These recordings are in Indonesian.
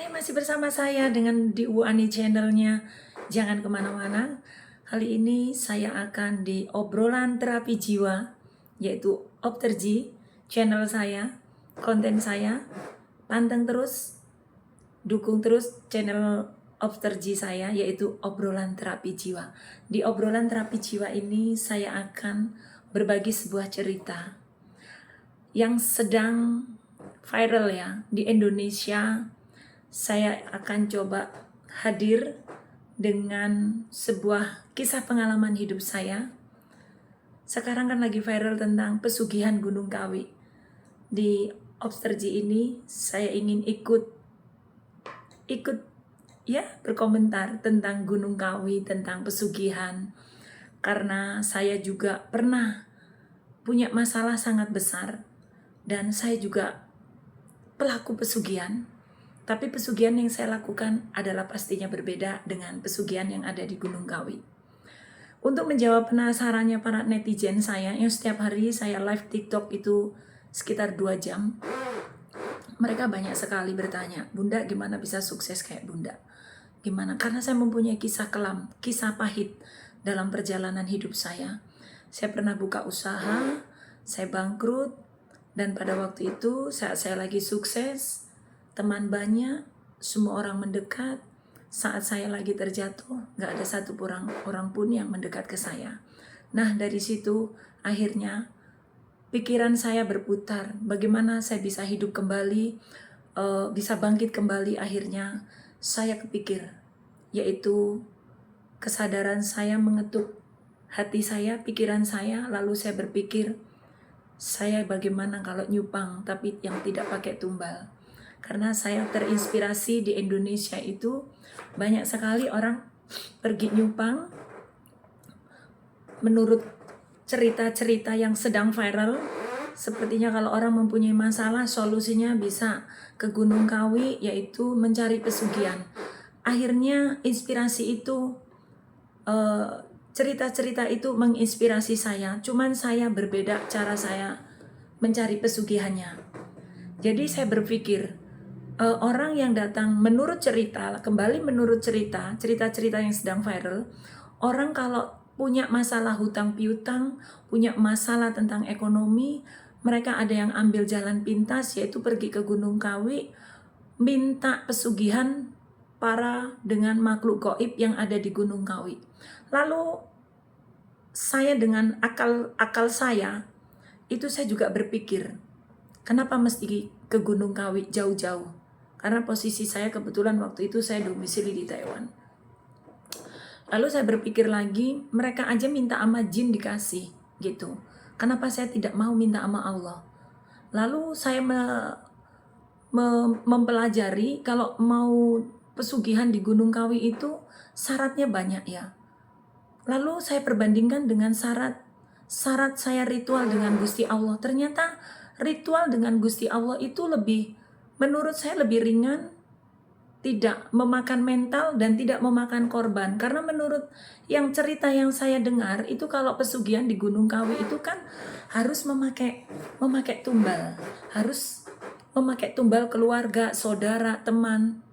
Hai, masih bersama saya dengan di Uani channelnya. Jangan kemana-mana. Kali ini saya akan di obrolan terapi jiwa, yaitu Opterji, channel saya, konten saya. Panteng terus, dukung terus channel Opterji saya, yaitu obrolan terapi jiwa. Di obrolan terapi jiwa ini saya akan berbagi sebuah cerita yang sedang viral ya di Indonesia. Saya akan coba hadir dengan sebuah kisah pengalaman hidup saya. Sekarang kan lagi viral tentang pesugihan Gunung Kawi. Di Obsterji ini saya ingin ikut ya berkomentar tentang Gunung Kawi, tentang pesugihan. Karena saya juga pernah punya masalah sangat besar dan saya juga pelaku pesugihan. Tapi pesugihan yang saya lakukan adalah pastinya berbeda dengan pesugihan yang ada di Gunung Kawi. Untuk menjawab penasarannya para netizen saya, yang setiap hari saya live TikTok itu sekitar 2 jam, mereka banyak sekali bertanya, Bunda gimana bisa sukses kayak Bunda? Gimana? Karena saya mempunyai kisah kelam, kisah pahit dalam perjalanan hidup saya. Saya pernah buka usaha, saya bangkrut, dan pada waktu itu saat saya lagi sukses, teman banyak, semua orang mendekat. Saat saya lagi terjatuh, gak ada satu orang pun yang mendekat ke saya. Nah dari situ akhirnya pikiran saya berputar, bagaimana saya bisa hidup kembali, bisa bangkit kembali. Akhirnya saya kepikir, yaitu kesadaran saya mengetuk hati saya, pikiran saya, lalu saya berpikir, saya bagaimana kalau nyupang tapi yang tidak pakai tumbal. Karena saya terinspirasi di Indonesia itu banyak sekali orang pergi nyupang. Menurut cerita-cerita yang sedang viral, sepertinya kalau orang mempunyai masalah, solusinya bisa ke Gunung Kawi, yaitu mencari pesugihan. Akhirnya inspirasi itu, cerita-cerita itu menginspirasi saya. Cuman saya berbeda cara saya mencari pesugihannya. Jadi saya berpikir, orang yang datang menurut cerita, kembali menurut cerita-cerita yang sedang viral, orang kalau punya masalah hutang piutang, punya masalah tentang ekonomi, mereka ada yang ambil jalan pintas, yaitu pergi ke Gunung Kawi, minta pesugihan dengan makhluk gaib yang ada di Gunung Kawi. Lalu saya dengan akal saya, itu saya juga berpikir, kenapa mesti ke Gunung Kawi jauh-jauh? Karena posisi saya kebetulan waktu itu saya domisili di Taiwan. Lalu saya berpikir lagi, mereka aja minta sama jin dikasih gitu. Kenapa saya tidak mau minta sama Allah? Lalu saya mempelajari kalau mau pesugihan di Gunung Kawi itu syaratnya banyak ya. Lalu saya perbandingkan dengan syarat saya ritual dengan Gusti Allah. Ternyata ritual dengan Gusti Allah itu menurut saya lebih ringan, tidak memakan mental dan tidak memakan korban. Karena menurut yang cerita yang saya dengar itu kalau pesugihan di Gunung Kawi itu kan harus memakai tumbal, harus memakai tumbal keluarga, saudara, teman,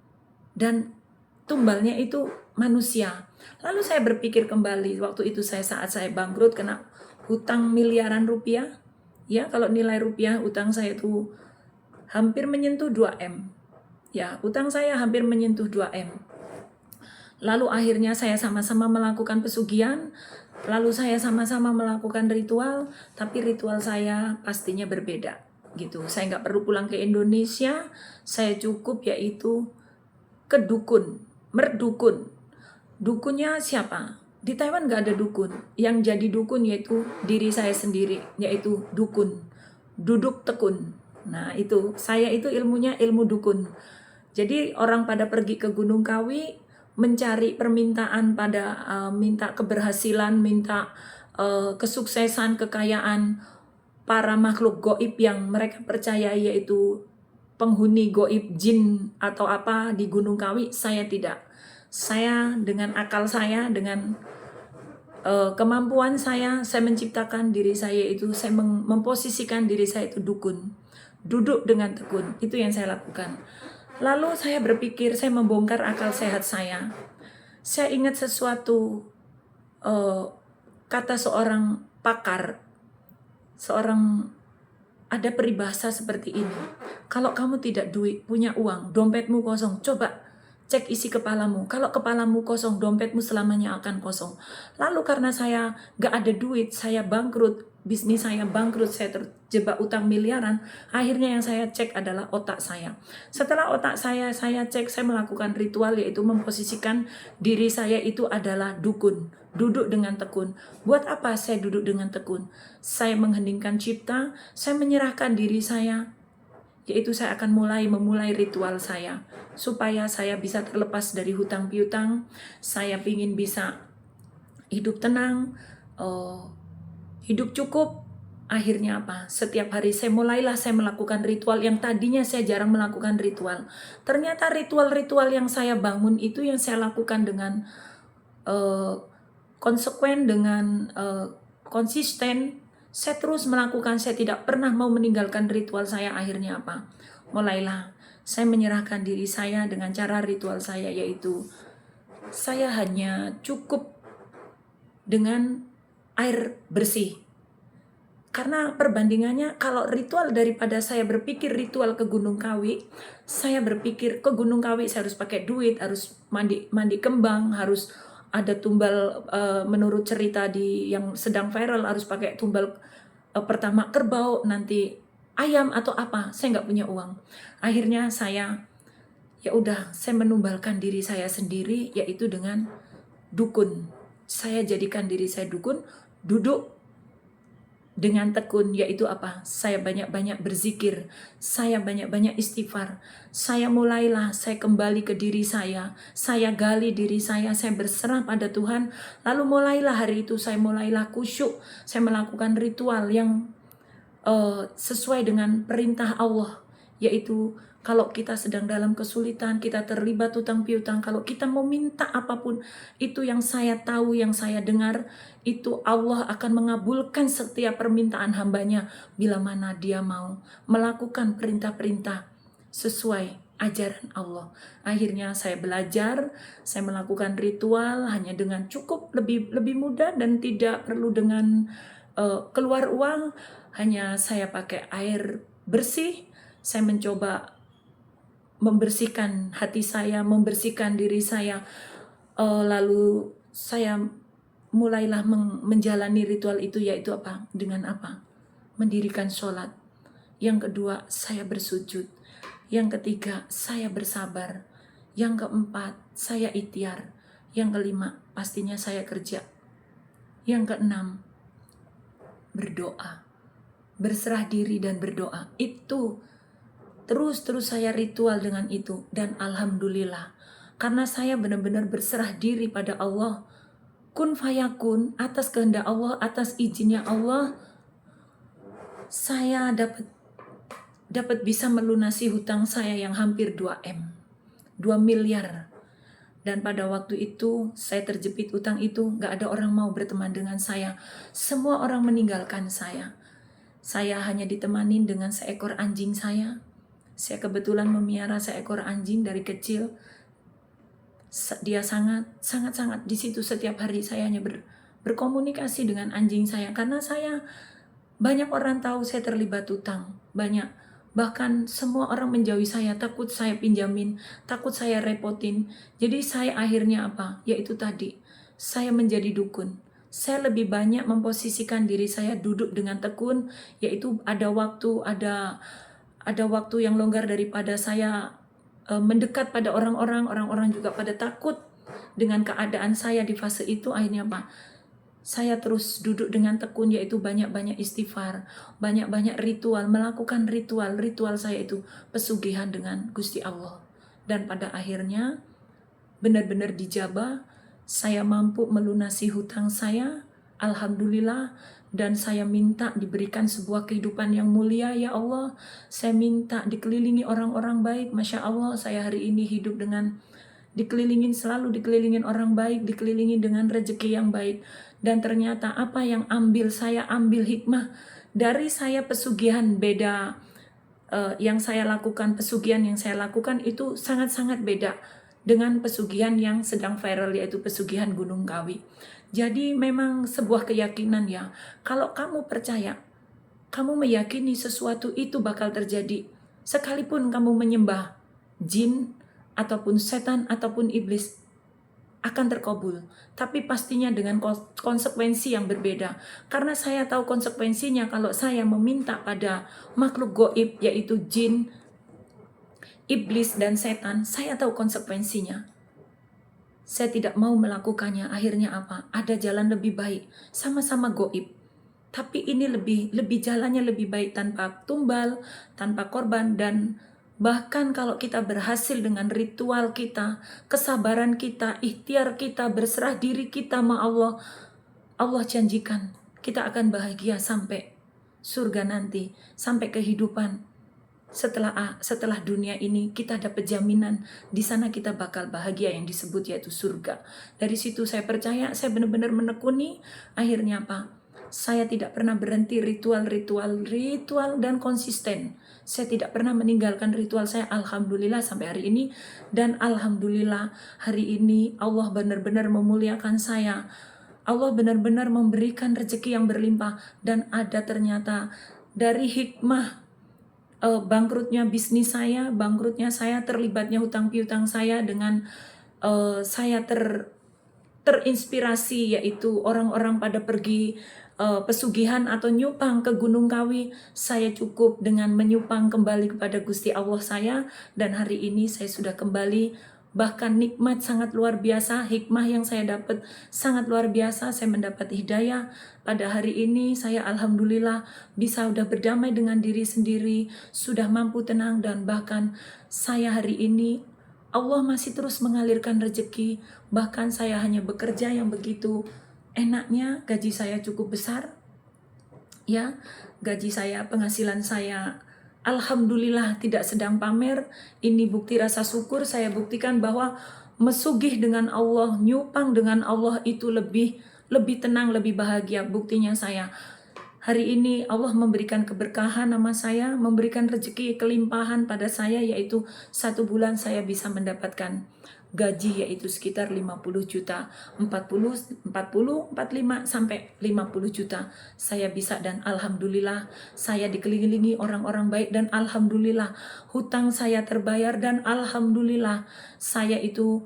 dan tumbalnya itu manusia. Lalu saya berpikir kembali, waktu itu saat saya bangkrut kena hutang miliaran rupiah. Ya, kalau nilai rupiah utang saya itu hampir menyentuh 2M. Ya, utang saya hampir menyentuh 2M. Lalu akhirnya saya sama-sama melakukan pesugihan, lalu saya sama-sama melakukan ritual, tapi ritual saya pastinya berbeda gitu. Saya nggak perlu pulang ke Indonesia, saya cukup yaitu ke dukun, merdukun. Dukunnya siapa? Di Taiwan nggak ada dukun. Yang jadi dukun yaitu diri saya sendiri, yaitu dukun, duduk tekun. Nah itu, saya itu ilmunya ilmu dukun. Jadi orang pada pergi ke Gunung Kawi mencari permintaan minta keberhasilan, minta kesuksesan, kekayaan para makhluk goib yang mereka percaya yaitu penghuni goib jin atau apa di Gunung Kawi. Saya tidak. Saya dengan akal saya, dengan kemampuan saya menciptakan diri saya itu, saya memposisikan diri saya itu dukun. Duduk dengan tekun, itu yang saya lakukan. Lalu saya berpikir, saya membongkar akal sehat saya. Saya ingat sesuatu, eh, kata seorang pakar, seorang ada peribahasa seperti ini. Kalau kamu tidak punya uang, dompetmu kosong, coba cek isi kepalamu. Kalau kepalamu kosong, dompetmu selamanya akan kosong. Lalu karena saya gak ada duit, saya bangkrut, bisnis saya bangkrut, saya terjebak utang miliaran. Akhirnya yang saya cek adalah otak saya. Setelah otak saya cek, saya melakukan ritual, yaitu memposisikan diri saya itu adalah dukun, duduk dengan tekun. Buat apa saya duduk dengan tekun? Saya mengheningkan cipta, saya menyerahkan diri saya, yaitu saya akan memulai ritual saya, supaya saya bisa terlepas dari hutang piutang. Saya ingin bisa hidup tenang, hidup cukup. Akhirnya apa? Setiap hari saya melakukan ritual yang tadinya saya jarang melakukan ritual. Ternyata ritual-ritual yang saya bangun itu yang saya lakukan dengan konsekuen, dengan konsisten. Saya terus melakukan, saya tidak pernah mau meninggalkan ritual saya. Akhirnya apa? Mulailah saya menyerahkan diri saya dengan cara ritual saya, yaitu saya hanya cukup dengan air bersih. Karena perbandingannya, kalau ritual daripada saya berpikir ritual ke Gunung Kawi, saya berpikir ke Gunung Kawi saya harus pakai duit, harus mandi kembang, harus ada tumbal, menurut cerita yang sedang viral, harus pakai tumbal pertama kerbau, nanti ayam atau apa. Saya nggak punya uang. Akhirnya saya menumbalkan diri saya sendiri, yaitu dengan dukun. Saya jadikan diri saya dukun, duduk dengan tekun, yaitu apa? Saya banyak-banyak berzikir, saya banyak-banyak istighfar. Saya kembali ke diri saya gali diri saya berserah pada Tuhan. Lalu mulailah hari itu, saya mulailah khusyuk, saya melakukan ritual yang sesuai dengan perintah Allah, yaitu kalau kita sedang dalam kesulitan, kita terlibat hutang piutang, kalau kita mau minta apapun, itu yang saya tahu, yang saya dengar, itu Allah akan mengabulkan setiap permintaan hambanya bila mana dia mau melakukan perintah-perintah sesuai ajaran Allah. Akhirnya saya belajar, saya melakukan ritual hanya dengan cukup, lebih mudah dan tidak perlu dengan keluar uang. Hanya saya pakai air bersih. Saya mencoba membersihkan hati saya, membersihkan diri saya. Lalu saya mulailah menjalani ritual itu, yaitu apa? Dengan apa? Mendirikan sholat. Yang kedua, saya bersujud. Yang ketiga, saya bersabar. Yang keempat, saya ikhtiar. Yang kelima, pastinya saya kerja. Yang keenam, berdoa. Berserah diri dan berdoa. Itu terus saya ritual dengan itu. Dan alhamdulillah, karena saya benar-benar berserah diri pada Allah, kun fayakun, atas kehendak Allah, atas izinnya Allah, saya dapat bisa melunasi hutang saya yang hampir 2 miliar. Dan pada waktu itu saya terjepit utang itu, gak ada orang mau berteman dengan saya. Semua orang meninggalkan saya. Saya hanya ditemani dengan seekor anjing saya. Saya kebetulan memelihara seekor anjing dari kecil. Dia sangat di situ setiap hari saya hanya berkomunikasi dengan anjing saya, karena banyak orang tahu saya terlibat utang, bahkan semua orang menjauhi saya, takut saya pinjamin, takut saya repotin. Jadi saya akhirnya apa? Yaitu tadi, saya menjadi dukun. Saya lebih banyak memposisikan diri saya duduk dengan tekun, yaitu ada waktu yang longgar daripada saya mendekat pada orang-orang juga pada takut dengan keadaan saya di fase itu. Akhirnya apa? Saya terus duduk dengan tekun, yaitu banyak-banyak istighfar, banyak-banyak ritual, melakukan ritual saya itu pesugihan dengan Gusti Allah. Dan pada akhirnya benar-benar dijabah, saya mampu melunasi hutang saya, alhamdulillah. Dan saya minta diberikan sebuah kehidupan yang mulia, ya Allah. Saya minta dikelilingi orang-orang baik. Masya Allah, saya hari ini hidup dengan selalu dikelilingin orang baik, dikelilingi dengan rezeki yang baik. Dan ternyata apa yang saya ambil hikmah dari saya pesugihan beda yang saya lakukan, pesugihan yang saya lakukan itu sangat-sangat beda dengan pesugihan yang sedang viral, yaitu pesugihan Gunung Kawi. Jadi memang sebuah keyakinan ya, kalau kamu percaya, kamu meyakini sesuatu itu bakal terjadi, sekalipun kamu menyembah jin, ataupun setan, ataupun iblis, akan terkabul, tapi pastinya dengan konsekuensi yang berbeda. Karena saya tahu konsekuensinya kalau saya meminta pada makhluk goib, yaitu jin, iblis, dan setan. Saya tahu konsekuensinya. Saya tidak mau melakukannya. Akhirnya apa? Ada jalan lebih baik, sama-sama goib. Tapi ini lebih jalannya lebih baik tanpa tumbal, tanpa korban, dan bahkan kalau kita berhasil dengan ritual kita, kesabaran kita, ikhtiar kita, berserah diri kita sama Allah, Allah janjikan kita akan bahagia sampai surga nanti, sampai kehidupan setelah dunia ini. Kita dapat jaminan di sana kita bakal bahagia yang disebut yaitu surga. Dari situ saya percaya, saya benar-benar menekuni. Akhirnya apa? Saya tidak pernah berhenti ritual dan konsisten. Saya tidak pernah meninggalkan ritual saya, alhamdulillah sampai hari ini. Dan alhamdulillah hari ini Allah benar-benar memuliakan saya. Allah benar-benar memberikan rezeki yang berlimpah. Dan ada ternyata dari hikmah bangkrutnya bisnis saya, bangkrutnya saya, terlibatnya hutang piutang saya, dengan saya terinspirasi, yaitu orang-orang pada pergi pesugihan atau nyupang ke Gunung Kawi. Saya cukup dengan menyupang kembali kepada Gusti Allah saya, dan hari ini saya sudah kembali. Bahkan nikmat sangat luar biasa, hikmah yang saya dapat sangat luar biasa. Saya mendapat hidayah pada hari ini. Saya alhamdulillah bisa sudah berdamai dengan diri sendiri, sudah mampu tenang, dan bahkan saya hari ini Allah masih terus mengalirkan rezeki. Bahkan saya hanya bekerja yang begitu enaknya, gaji saya cukup besar. Ya, gaji saya, penghasilan saya alhamdulillah tidak sedang pamer. Ini bukti rasa syukur. Saya buktikan bahwa mesugih dengan Allah, nyupang dengan Allah itu lebih tenang, lebih bahagia. Buktinya saya hari ini Allah memberikan keberkahan nama saya, memberikan rezeki kelimpahan pada saya, yaitu 1 bulan saya bisa mendapatkan gaji yaitu sekitar 50 juta, 40, 45 sampai 50 juta saya bisa. Dan alhamdulillah saya dikelilingi orang-orang baik, dan alhamdulillah hutang saya terbayar, dan alhamdulillah saya itu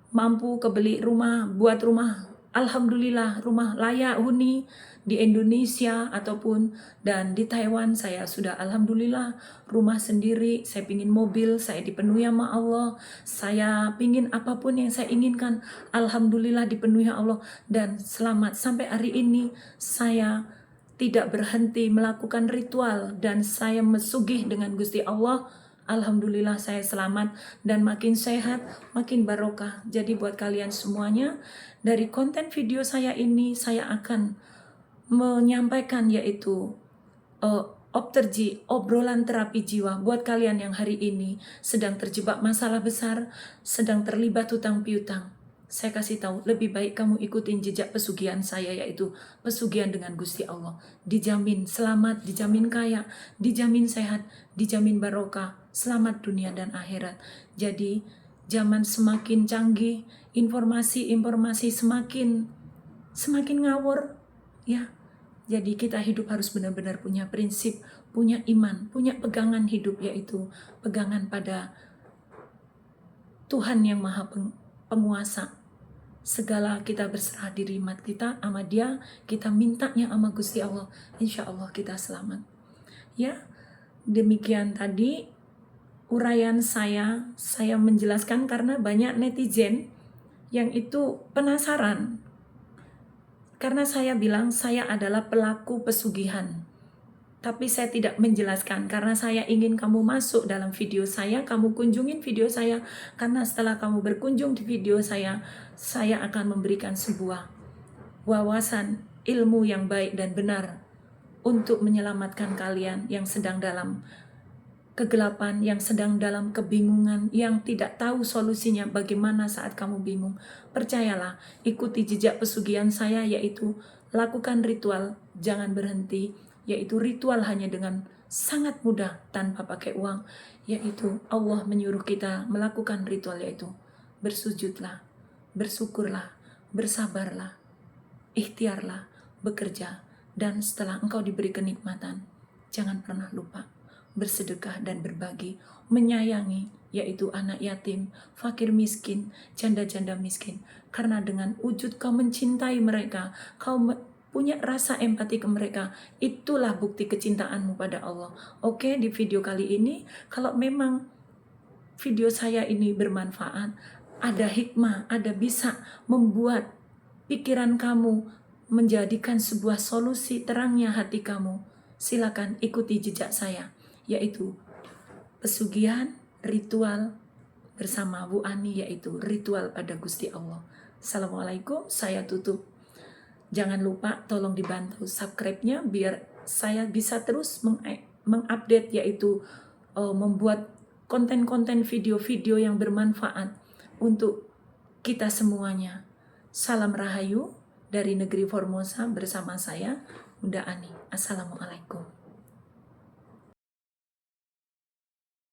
mampu kebeli rumah, buat rumah, alhamdulillah rumah layak huni di Indonesia ataupun dan di Taiwan. Saya sudah alhamdulillah rumah sendiri. Saya pingin mobil, saya dipenuhi sama Allah. Saya pingin apapun yang saya inginkan, alhamdulillah dipenuhi Allah. Dan selamat sampai hari ini saya tidak berhenti melakukan ritual, dan saya mesugih dengan Gusti Allah. Alhamdulillah saya selamat dan makin sehat, makin barokah. Jadi buat kalian semuanya, dari konten video saya ini saya akan menyampaikan yaitu opterji, obrolan terapi jiwa buat kalian yang hari ini sedang terjebak masalah besar, sedang terlibat hutang piutang. Saya kasih tahu, lebih baik kamu ikutin jejak pesugihan saya, yaitu pesugihan dengan Gusti Allah. Dijamin selamat, dijamin kaya, dijamin sehat, dijamin barokah, selamat dunia dan akhirat. Jadi zaman semakin canggih, informasi semakin ngawur ya. Jadi kita hidup harus benar-benar punya prinsip, punya iman, punya pegangan hidup, yaitu pegangan pada Tuhan yang Maha Penguasa. Segala kita berserah diri kita sama Dia, kita mintanya sama Gusti Allah, insya Allah kita selamat. Ya, demikian tadi uraian saya menjelaskan karena banyak netizen yang itu penasaran. Karena saya bilang saya adalah pelaku pesugihan. Tapi saya tidak menjelaskan karena saya ingin kamu masuk dalam video saya, kamu kunjungin video saya. Karena setelah kamu berkunjung di video saya akan memberikan sebuah wawasan ilmu yang baik dan benar untuk menyelamatkan kalian yang sedang dalam kegelapan, yang sedang dalam kebingungan, yang tidak tahu solusinya bagaimana saat kamu bingung. Percayalah, ikuti jejak pesugihan saya, yaitu lakukan ritual, jangan berhenti, yaitu ritual hanya dengan sangat mudah tanpa pakai uang, yaitu Allah menyuruh kita melakukan ritual, yaitu bersujudlah, bersyukurlah, bersabarlah, ikhtiarlah, bekerja, dan setelah engkau diberi kenikmatan, jangan pernah lupa bersedekah dan berbagi, menyayangi, yaitu anak yatim, fakir miskin, janda-janda miskin. Karena dengan wujud kau mencintai mereka, kau punya rasa empati ke mereka, itulah bukti kecintaanmu pada Allah. Oke, di video kali ini, kalau memang video saya ini bermanfaat, ada hikmah, ada bisa membuat pikiran kamu menjadikan sebuah solusi terangnya hati kamu, silakan ikuti jejak saya, yaitu pesugihan ritual bersama Bu Ani, yaitu ritual pada Gusti Allah. Assalamualaikum, saya tutup. Jangan lupa tolong dibantu subscribe-nya biar saya bisa terus mengupdate, yaitu membuat konten-konten video-video yang bermanfaat untuk kita semuanya. Salam Rahayu dari negeri Formosa bersama saya, Bunda Ani. Assalamualaikum.